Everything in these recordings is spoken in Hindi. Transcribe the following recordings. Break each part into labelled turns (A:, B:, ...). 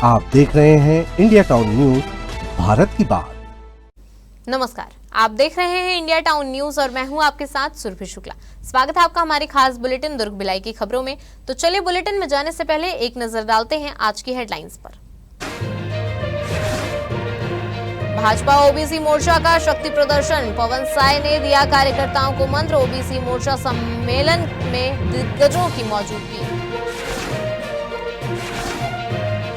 A: आप देख रहे हैं इंडिया टाउन न्यूज, भारत की बात।
B: नमस्कार, आप देख रहे हैं इंडिया टाउन न्यूज और मैं हूं आपके साथ सुरभि शुक्ला। स्वागत है आपका हमारी खास बुलेटिन दुर्ग भिलाई की खबरों में। तो चलिए बुलेटिन में जाने से पहले एक नजर डालते हैं आज की हेडलाइंस पर। भाजपा ओबीसी मोर्चा का शक्ति प्रदर्शन, पवन साय ने दिया कार्यकर्ताओं को मंत्र। ओबीसी मोर्चा सम्मेलन में दिग्गजों की मौजूदगी।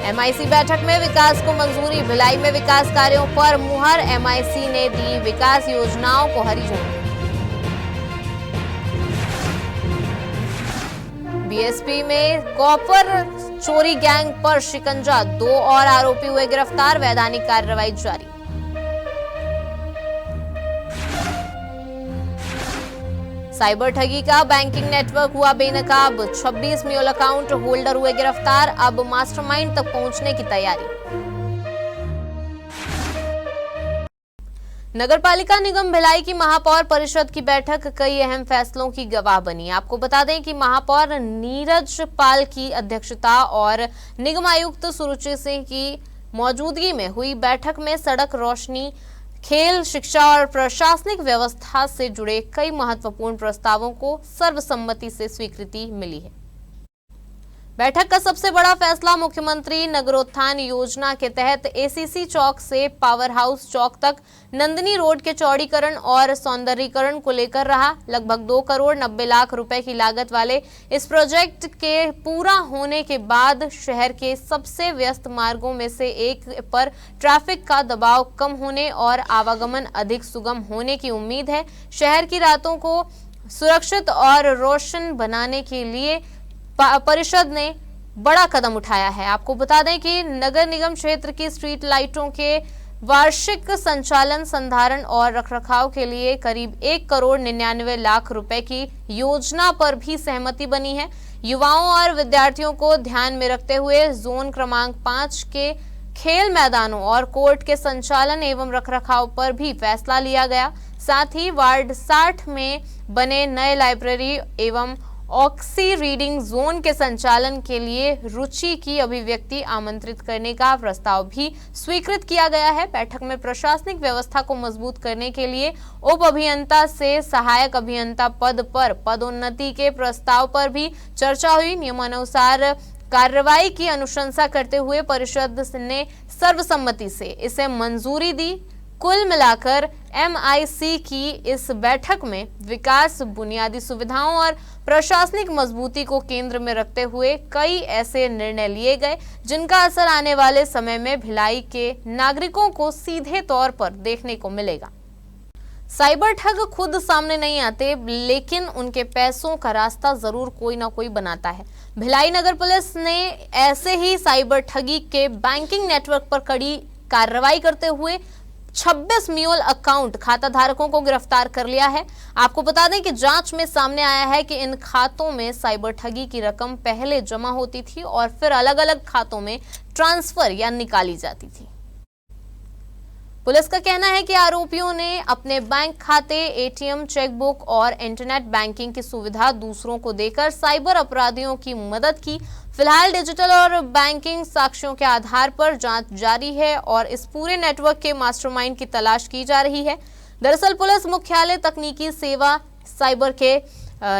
B: एमआईसी बैठक में विकास को मंजूरी, भिलाई में विकास कार्यों पर मुहर। एमआईसी ने दी विकास योजनाओं को हरी झंडी। बीएसपी में कॉपर चोरी गैंग पर शिकंजा, 2 और आरोपी हुए गिरफ्तार, वैधानिक कार्रवाई जारी। साइबर ठगी का बैंकिंग नेटवर्क हुआ बेनकाब, 26 म्यूल अकाउंट होल्डर हुए गिरफ्तार, अब मास्टरमाइंड तक पहुंचने की तैयारी। नगरपालिका निगम भिलाई की महापौर परिषद की बैठक कई अहम फैसलों की गवाह बनी। आपको बता दें कि महापौर नीरज पाल की अध्यक्षता और निगम आयुक्त सुरुचि सिंह की मौजूदगी में हुई बैठक में सड़क, रोशनी, खेल, शिक्षा और प्रशासनिक व्यवस्था से जुड़े कई महत्वपूर्ण प्रस्तावों को सर्वसम्मति से स्वीकृति मिली है। बैठक का सबसे बड़ा फैसला मुख्यमंत्री नगरोत्थान योजना के तहत एसीसी चौक से पावर हाउस चौक तक नंदिनी रोड के चौड़ीकरण और सौंदर्यीकरण को लेकर रहा। लगभग 2 करोड़ 90 लाख रुपए की लागत वाले इस प्रोजेक्ट के पूरा होने के बाद शहर के सबसे व्यस्त मार्गों में से एक पर ट्रैफिक का दबाव कम होने और आवागमन अधिक सुगम होने की उम्मीद है। शहर की रातों को सुरक्षित और रोशन बनाने के लिए परिषद ने बड़ा कदम उठाया है। आपको बता दें कि नगर निगम क्षेत्र की स्ट्रीट लाइटों के वार्षिक संचालन, संधारण और रखरखाव के लिए करीब 1 करोड़ 99 लाख रुपए की योजना पर भी सहमति बनी है। युवाओं और विद्यार्थियों को ध्यान में रखते हुए जोन क्रमांक 5 के खेल मैदानों और कोर्ट के संचालन एवं रखरखाव पर भी फैसला लिया गया। साथ ही वार्ड 60 में बने नए लाइब्रेरी एवं ऑक्सी रीडिंग जोन के संचालन के लिए रुचि की अभिव्यक्ति आमंत्रित करने का प्रस्ताव भी स्वीकृत किया गया है। बैठक में प्रशासनिक व्यवस्था को मजबूत करने के लिए उप अभियंता से सहायक अभियंता पद पर पदोन्नति के प्रस्ताव पर भी चर्चा हुई। नियमानुसार कार्रवाई की अनुशंसा करते हुए परिषद ने सर्वसम्मति से इसे मंजूरी दी। कुल मिलाकर एमआईसी की इस बैठक में विकास, बुनियादी सुविधाओं और प्रशासनिक मजबूती को केंद्र में रखते हुए कई ऐसे निर्णय लिए गए जिनका असर आने वाले समय में भिलाई के नागरिकों को सीधे तौर पर देखने को मिलेगा। साइबर ठग खुद सामने नहीं आते, लेकिन उनके पैसों का रास्ता जरूर कोई ना कोई बनाता है। भिलाई नगर पुलिस ने ऐसे ही साइबर ठगी के बैंकिंग नेटवर्क पर कड़ी कार्रवाई करते हुए 26 म्यूल अकाउंट खाता धारकों को गिरफ्तार कर लिया है। आपको बता दें कि जांच में सामने आया है कि इन खातों में साइबर ठगी की रकम पहले जमा होती थी और फिर अलग अलग खातों में ट्रांसफर या निकाली जाती थी। पुलिस का कहना है कि आरोपियों ने अपने बैंक खाते, एटीएम, चेकबुक और इंटरनेट बैंकिंग की सुविधा दूसरों को देकर साइबर अपराधियों की मदद की। फिलहाल डिजिटल और बैंकिंग साक्ष्यों के आधार पर जांच जारी है और इस पूरे नेटवर्क के मास्टरमाइंड की तलाश की जा रही है। दरअसल पुलिस मुख्यालय तकनीकी सेवा साइबर के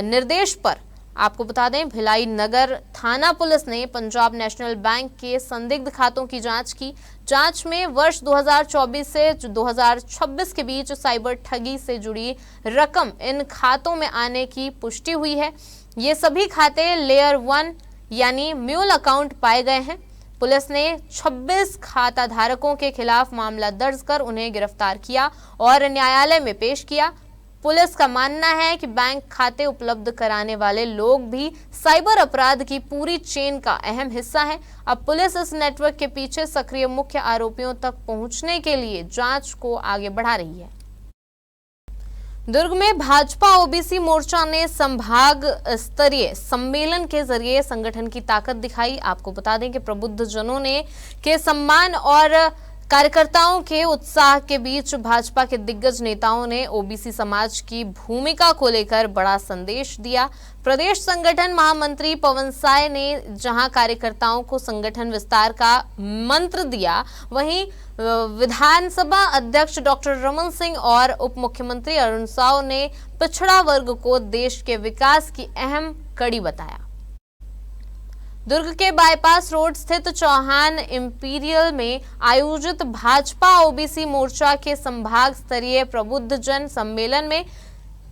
B: निर्देश पर आपको बता दें भिलाई नगर थाना पुलिस ने पंजाब नेशनल बैंक के संदिग्ध खातों की जांच की। जांच में वर्ष 2024 से 2026 के बीच साइबर ठगी से जुड़ी रकम इन खातों में आने की पुष्टि हुई है। ये सभी खाते लेयर 1 यानी म्यूल अकाउंट पाए गए हैं। पुलिस ने 26 खाता धारकों के खिलाफ मामला दर्ज कर उन्हें गिरफ्तार किया और न्यायालय में पेश किया। पुलिस का मानना है कि बैंक खाते उपलब्ध कराने वाले लोग भी साइबर अपराध की पूरी चेन का अहम हिस्सा हैं। अब पुलिस इस नेटवर्क के पीछे सक्रिय मुख्य आरोपियों तक पहुंचने के लिए जांच को आगे बढ़ा रही है। दुर्ग में भाजपा ओबीसी मोर्चा ने संभाग स्तरीय सम्मेलन के जरिए संगठन की ताकत दिखाई। आपको बता दें कि प्रबुद्ध जनों ने के सम्मान और कार्यकर्ताओं के उत्साह के बीच भाजपा के दिग्गज नेताओं ने ओबीसी समाज की भूमिका को लेकर बड़ा संदेश दिया। प्रदेश संगठन महामंत्री पवन साय ने जहां कार्यकर्ताओं को संगठन विस्तार का मंत्र दिया, वहीं विधानसभा अध्यक्ष डॉक्टर रमन सिंह और उप मुख्यमंत्री अरुण साव ने पिछड़ा वर्ग को देश के विकास की अहम कड़ी बताया। दुर्ग के बाईपास रोड स्थित चौहान इंपीरियल में आयोजित भाजपा ओबीसी मोर्चा के संभाग स्तरीय प्रबुद्ध जन सम्मेलन में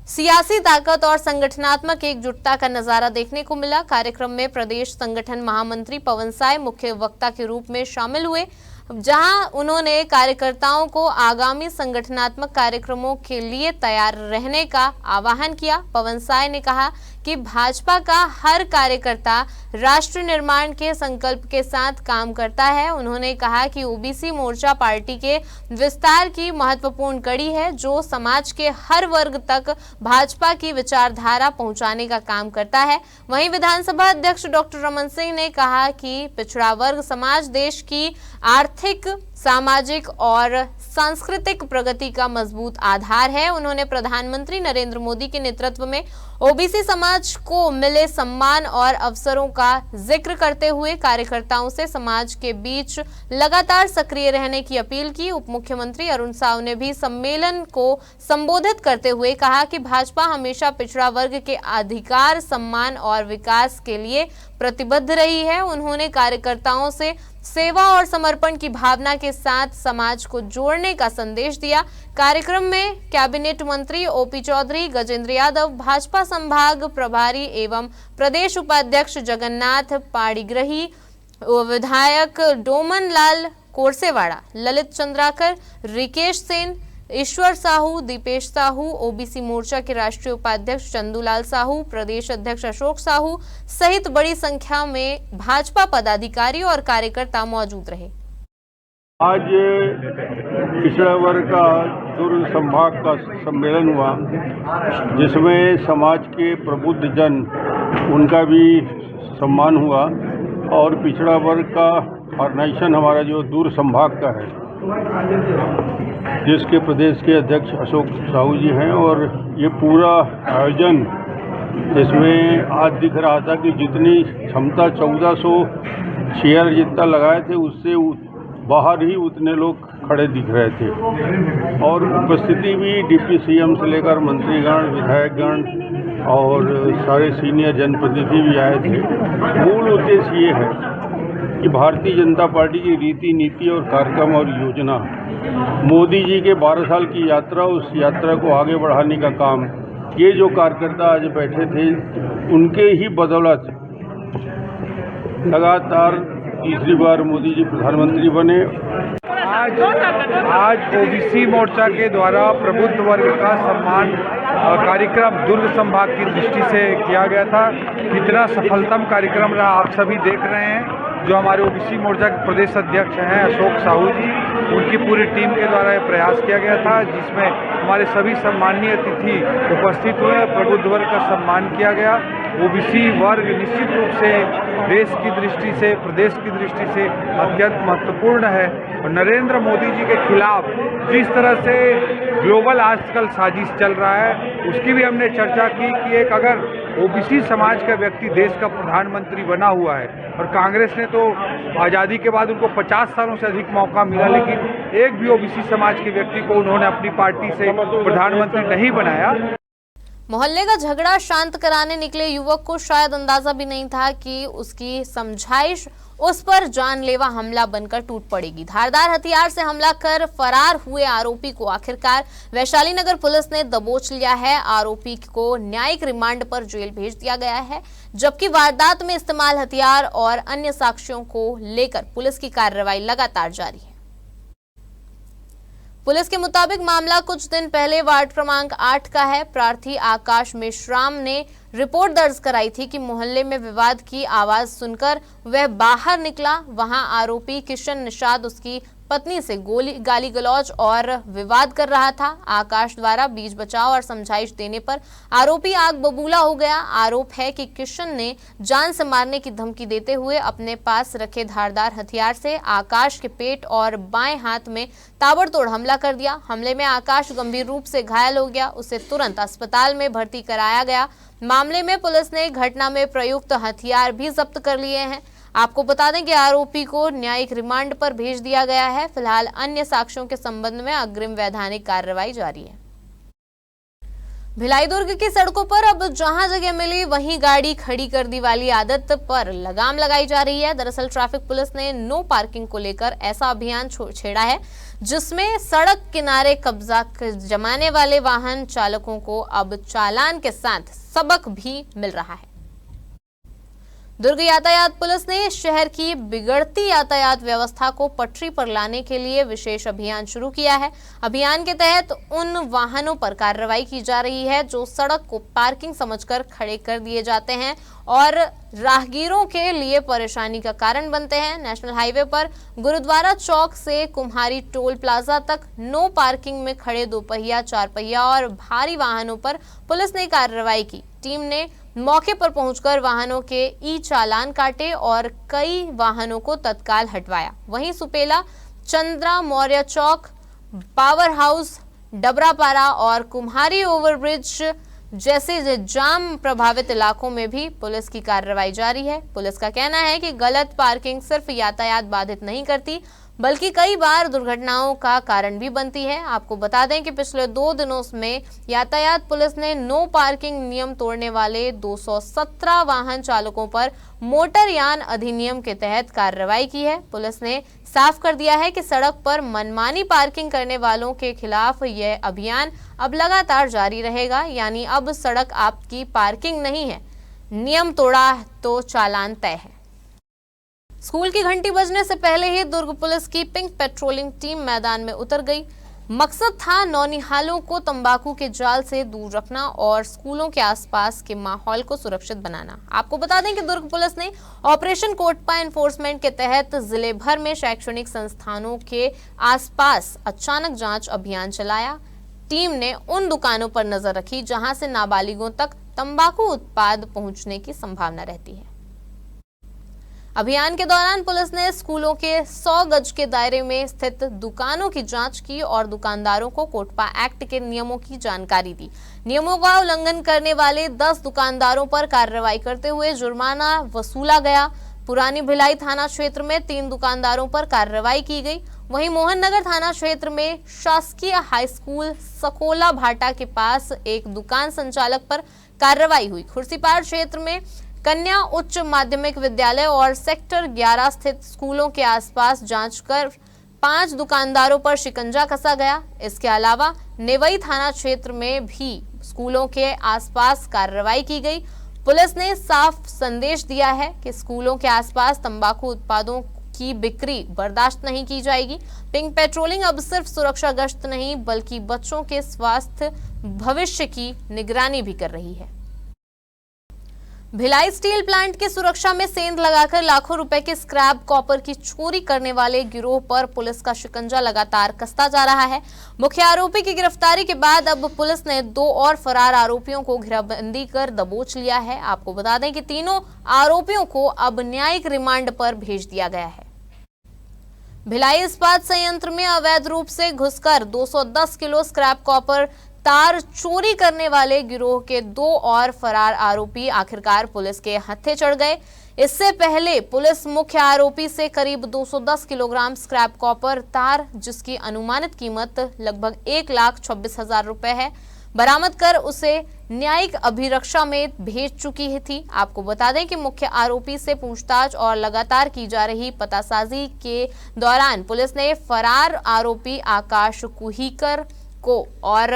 B: सियासी ताकत और संगठनात्मक एकजुटता का नजारा देखने को मिला। कार्यक्रम में प्रदेश संगठन महामंत्री पवन साय मुख्य वक्ता के रूप में शामिल हुए, जहां उन्होंने कार्यकर्ताओं को आगामी संगठनात्मक कार्यक्रमों के लिए तैयार रहने का आह्वान किया। पवन साय ने कहा कि भाजपा का हर कार्यकर्ता राष्ट्र निर्माण के संकल्प के साथ काम करता है। उन्होंने कहा कि ओबीसी मोर्चा पार्टी के विस्तार की महत्वपूर्ण कड़ी है, जो समाज के हर वर्ग तक भाजपा की विचारधारा पहुंचाने का काम करता है। वहीं विधानसभा अध्यक्ष डॉक्टर रमन सिंह ने कहा कि पिछड़ा वर्ग समाज देश की आर्थिक, सामाजिक और सांस्कृतिक प्रगति का मजबूत आधार है। उन्होंने प्रधानमंत्री नरेंद्र मोदी के नेतृत्व में ओबीसी समाज को मिले सम्मान और अवसरों का जिक्र करते हुए कार्यकर्ताओं से समाज के बीच लगातार सक्रिय रहने की अपील की। उप मुख्यमंत्री अरुण साव ने भी सम्मेलन को संबोधित करते हुए कहा कि भाजपा हमेशा पिछड़ा वर्ग के अधिकार, सम्मान और विकास के लिए प्रतिबद्ध रही है। उन्होंने कार्यकर्ताओं से सेवा और समर्पण की भावना के साथ समाज को जोड़ने का संदेश दिया। कार्यक्रम में कैबिनेट मंत्री ओपी चौधरी, गजेंद्र यादव, भाजपा संभाग प्रभारी एवं प्रदेश उपाध्यक्ष जगन्नाथ पाणिग्रही, विधायक डोमन लाल कोरसेवाड़ा, ललित चंद्राकर, रिकेश सेन, ईश्वर साहू, दीपेश साहू, ओबीसी मोर्चा के राष्ट्रीय उपाध्यक्ष चंदूलाल साहू, प्रदेश अध्यक्ष अशोक साहू सहित बड़ी संख्या में भाजपा पदाधिकारी और कार्यकर्ता मौजूद रहे।
C: आज पिछड़ा वर्ग का दुर्ग संभाग का सम्मेलन हुआ, जिसमें समाज के प्रबुद्ध जन, उनका भी सम्मान हुआ और पिछड़ा वर्ग का ऑर्गेनाइजेशन हमारा जो दुर्ग संभाग का है, जिसके प्रदेश के अध्यक्ष अशोक साहू जी हैं, और ये पूरा आयोजन इसमें आज दिख रहा था कि जितनी क्षमता 1400 चेयर जितना लगाए थे, उससे बाहर ही उतने लोग खड़े दिख रहे थे। और उपस्थिति भी डिप्टी सीएम से लेकर मंत्रीगण, विधायकगण और सारे सीनियर जनप्रतिनिधि भी आए थे। मूल उद्देश्य ये है कि भारतीय जनता पार्टी की रीति, नीति और कार्यक्रम और योजना, मोदी जी के 12 साल की यात्रा, उस यात्रा को आगे बढ़ाने का काम ये जो कार्यकर्ता आज बैठे थे, उनके ही बदौलत लगातार तीसरी बार मोदी जी प्रधानमंत्री बने।
D: आज ओबीसी मोर्चा के द्वारा प्रबुद्ध वर्ग का सम्मान कार्यक्रम दुर्ग संभाग की दृष्टि से किया गया था। कितना सफलतम कार्यक्रम रहा आप सभी देख रहे हैं। जो हमारे ओबीसी मोर्चा के प्रदेश अध्यक्ष हैं अशोक साहू जी, उनकी पूरी टीम के द्वारा ये प्रयास किया गया था, जिसमें हमारे सभी सम्मानीय अतिथि उपस्थित हुए। प्रबुद्ध वर्ग का सम्मान किया गया। ओबीसी वर्ग निश्चित रूप से देश की दृष्टि से, प्रदेश की दृष्टि से अत्यंत महत्वपूर्ण है। और नरेंद्र मोदी जी के खिलाफ जिस तरह से ग्लोबल आजकल साजिश चल रहा है, उसकी भी हमने चर्चा की कि एक अगर ओबीसी समाज का व्यक्ति देश का प्रधानमंत्री बना हुआ है, और कांग्रेस ने तो आज़ादी के बाद उनको 50 सालों से अधिक मौका मिला, लेकिन एक भी ओबीसी समाज के व्यक्ति को उन्होंने अपनी पार्टी से प्रधानमंत्री नहीं बनाया।
B: मोहल्ले का झगड़ा शांत कराने निकले युवक को शायद अंदाजा भी नहीं था कि उसकी समझाइश उस पर जानलेवा हमला बनकर टूट पड़ेगी। धारदार हथियार से हमला कर फरार हुए आरोपी को आखिरकार वैशाली नगर पुलिस ने दबोच लिया है। आरोपी को न्यायिक रिमांड पर जेल भेज दिया गया है, जबकि वारदात में इस्तेमाल हथियार और अन्य साक्ष्यों को लेकर पुलिस की कार्रवाई लगातार जारी है। पुलिस के मुताबिक मामला कुछ दिन पहले वार्ड क्रमांक 8 का है। प्रार्थी आकाश मेश्राम ने रिपोर्ट दर्ज कराई थी कि मोहल्ले में विवाद की आवाज सुनकर वह बाहर निकला। वहां आरोपी किशन निषाद उसकी पत्नी से गाली गलौज और विवाद कर रहा था। आकाश द्वारा बीच बचाव और समझाइश देने पर आरोपी आग बबूला हो गया। आरोप है कि किशन ने जान से मारने की धमकी देते हुए अपने पास रखे धारदार हथियार से आकाश के पेट और बाएं हाथ में ताबड़तोड़ हमला कर दिया। हमले में आकाश गंभीर रूप से घायल हो गया। उसे तुरंत अस्पताल में भर्ती कराया गया। मामले में पुलिस ने घटना में प्रयुक्त हथियार भी जब्त कर लिए हैं। आपको बता दें कि आरोपी को न्यायिक रिमांड पर भेज दिया गया है। फिलहाल अन्य साक्ष्यों के संबंध में अग्रिम वैधानिक कार्रवाई जारी है। भिलाई दुर्ग की सड़कों पर अब जहां जगह मिली वहीं गाड़ी खड़ी कर दी वाली आदत पर लगाम लगाई जा रही है। दरअसल ट्रैफिक पुलिस ने नो पार्किंग को लेकर ऐसा अभियान छेड़ा है जिसमें सड़क किनारे कब्जा जमाने वाले वाहन चालकों को अब चालान के साथ सबक भी मिल रहा है। दुर्ग यातायात पुलिस ने शहर की बिगड़ती यातायात व्यवस्था को पटरी पर लाने के लिए विशेष अभियान शुरू किया है। अभियान के तहत उन वाहनों पर कार्रवाई की जा रही है जो सड़क को पार्किंग समझकर खड़े कर दिए जाते हैं और राहगीरों के लिए परेशानी का कारण बनते हैं। नेशनल हाईवे पर गुरुद्वारा चौक से कुम्हारी टोल प्लाजा तक नो पार्किंग में खड़े दोपहिया, चार पहिया और भारी वाहनों पर पुलिस ने कार्रवाई की। टीम ने मौके पर पहुंचकर वाहनों के ई चालान काटे और कई वाहनों को तत्काल हटवाया। वहीं सुपेला, चंद्रा मौर्य चौक, पावर हाउस, डबरापारा और कुम्हारी ओवरब्रिज जैसे जाम प्रभावित इलाकों में भी पुलिस की कार्रवाई जारी है। पुलिस का कहना है कि गलत पार्किंग सिर्फ यातायात बाधित नहीं करती बल्कि कई बार दुर्घटनाओं का कारण भी बनती है। आपको बता दें कि पिछले 2 दिनों में यातायात पुलिस ने नो पार्किंग नियम तोड़ने वाले 217 वाहन चालकों पर मोटरयान अधिनियम के तहत कार्रवाई की है। पुलिस ने साफ कर दिया है कि सड़क पर मनमानी पार्किंग करने वालों के खिलाफ यह अभियान अब लगातार जारी रहेगा। यानी अब सड़क आपकी पार्किंग नहीं है, नियम तोड़ा तो चालान तय है। स्कूल की घंटी बजने से पहले ही दुर्ग पुलिस की पिंक पेट्रोलिंग टीम मैदान में उतर गई। मकसद था नौनिहालों को तंबाकू के जाल से दूर रखना और स्कूलों के आसपास के माहौल को सुरक्षित बनाना। आपको बता दें कि दुर्ग पुलिस ने ऑपरेशन कोटपा एनफोर्समेंट के तहत जिले भर में शैक्षणिक संस्थानों के आसपास अचानक जांच अभियान चलाया। टीम ने उन दुकानों पर नजर रखी जहां से नाबालिगों तक तंबाकू उत्पाद पहुंचने की संभावना रहती है। अभियान के दौरान पुलिस ने स्कूलों के 100 गज के दायरे में स्थित दुकानों की जांच की और दुकानदारों को कोटपा एक्ट के नियमों की जानकारी दी। नियमों का उल्लंघन करने वाले 10 दुकानदारों पर कार्रवाई करते हुए जुर्माना वसूला गया। पुरानी भिलाई थाना क्षेत्र में 3 दुकानदारों पर कार्रवाई की गई। वहीं मोहन नगर थाना क्षेत्र में शासकीय हाई स्कूल सकोला भाटा के पास एक दुकान संचालक पर कार्रवाई हुई। खुर्सीपार क्षेत्र में कन्या उच्च माध्यमिक विद्यालय और सेक्टर 11 स्थित स्कूलों के आसपास जांच कर 5 दुकानदारों पर शिकंजा कसा गया। इसके अलावा नेवई थाना क्षेत्र में भी स्कूलों के आसपास कार्रवाई की गई। पुलिस ने साफ संदेश दिया है कि स्कूलों के आसपास तंबाकू उत्पादों की बिक्री बर्दाश्त नहीं की जाएगी। पिंक पेट्रोलिंग अब सिर्फ सुरक्षा गश्त नहीं बल्कि बच्चों के स्वास्थ्य भविष्य की निगरानी भी कर रही है। भिलाई स्टील प्लांट की सुरक्षा में सेंध लगाकर लाखों रुपए के स्क्रैप कॉपर की चोरी करने वाले गिरोह पर पुलिस का शिकंजा लगातार कसता जा रहा है। मुख्य आरोपी की गिरफ्तारी के बाद अब पुलिस ने 2 और फरार आरोपियों को घेराबंदी कर दबोच लिया है। आपको बता दें कि तीनों आरोपियों को अब न्यायिक रिमांड पर भेज दिया गया है। भिलाई इस्पात संयंत्र में अवैध रूप से घुसकर 210 किलो स्क्रैप कॉपर तार चोरी करने वाले गिरोह के 2 और फरार आरोपी आखिरकार पुलिस के हत्थे चढ़ गए। इससे पहले पुलिस मुख्य आरोपी से करीब 210 किलोग्राम स्क्रैप कॉपर तार जिसकी अनुमानित कीमत लगभग 1,26,000 रुपए है बरामद कर उसे न्यायिक अभिरक्षा में भेज चुकी थी। आपको बता दें कि मुख्य आरोपी से पूछताछ और लगातार की जा रही पतासाजी के दौरान पुलिस ने फरार आरोपी आकाश कुहीकर को और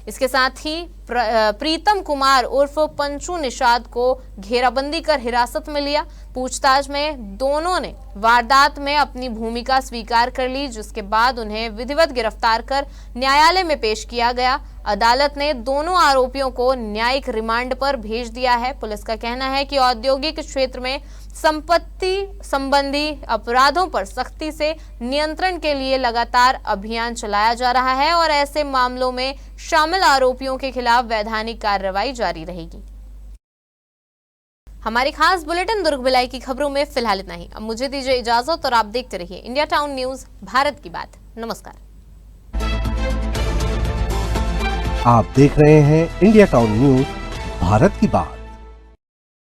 B: इसके साथ ही प्रीतम कुमार उर्फ पंचू निषाद को घेराबंदी कर हिरासत में लिया। पूछताछ में दोनों ने वारदात में अपनी भूमिका स्वीकार कर ली, जिसके बाद उन्हें विधिवत गिरफ्तार कर न्यायालय में पेश किया गया। अदालत ने दोनों आरोपियों को न्यायिक रिमांड पर भेज दिया है। पुलिस का कहना है कि औद्योगिक क्षेत्र में संपत्ति संबंधी अपराधों पर सख्ती से नियंत्रण के लिए लगातार अभियान चलाया जा रहा है और ऐसे मामलों में शामिल आरोपियों के खिलाफ वैधानिक कार्रवाई जारी रहेगी। हमारी खास बुलेटिन दुर्ग भिलाई की खबरों में फिलहाल इतना ही। अब मुझे दीजिए इजाजत और आप देखते रहिए इंडिया टाउन न्यूज, भारत की बात। नमस्कार।
A: आप देख रहे हैं इंडिया टाउन न्यूज, भारत की बात।